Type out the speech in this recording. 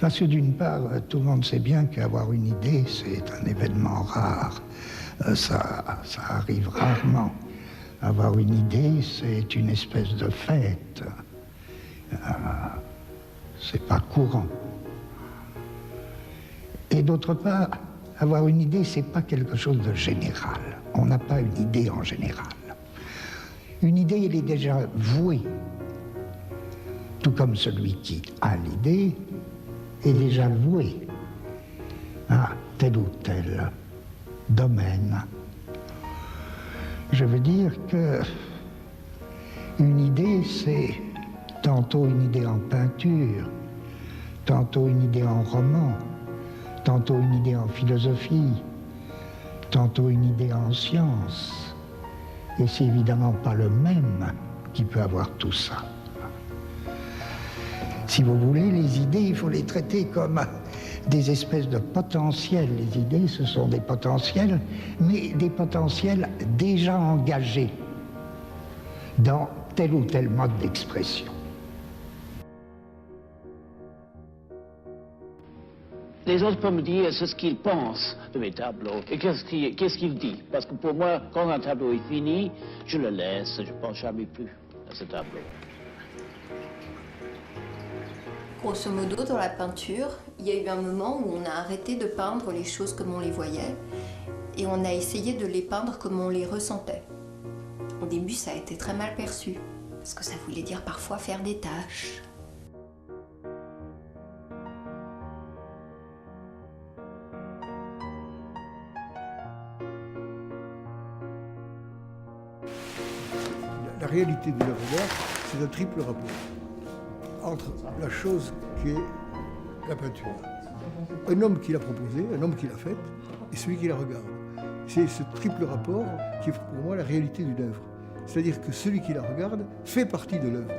Parce que d'une part, tout le monde sait bien qu'avoir une idée, c'est un événement rare. Ça arrive rarement. Avoir une idée, c'est une espèce de fête. C'est pas courant. Et d'autre part, avoir une idée, c'est pas quelque chose de général. On n'a pas une idée en général. Une idée, elle est déjà vouée. Tout comme celui qui a l'idée est déjà voué à tel ou tel domaine. Je veux dire que une idée, c'est tantôt une idée en peinture, tantôt une idée en roman, tantôt une idée en philosophie, tantôt une idée en sciences. Et c'est évidemment pas le même qui peut avoir tout ça. Si vous voulez, les idées, il faut les traiter comme des espèces de potentiels. Les idées, ce sont des potentiels, mais des potentiels déjà engagés dans tel ou tel mode d'expression. Les autres peuvent me dire ce qu'ils pensent de mes tableaux et qu'est-ce qu'ils disent. Parce que pour moi, quand un tableau est fini, je le laisse, je ne pense jamais plus à ce tableau. Grosso modo, dans la peinture, il y a eu un moment où on a arrêté de peindre les choses comme on les voyait et on a essayé de les peindre comme on les ressentait. Au début, ça a été très mal perçu, parce que ça voulait dire parfois faire des taches. La réalité de l'œuvre d'art, c'est un triple rapport entre la chose qui est la peinture, un homme qui l'a proposée, un homme qui l'a faite, et celui qui la regarde. C'est ce triple rapport qui est pour moi la réalité d'une œuvre. C'est-à-dire que celui qui la regarde fait partie de l'œuvre.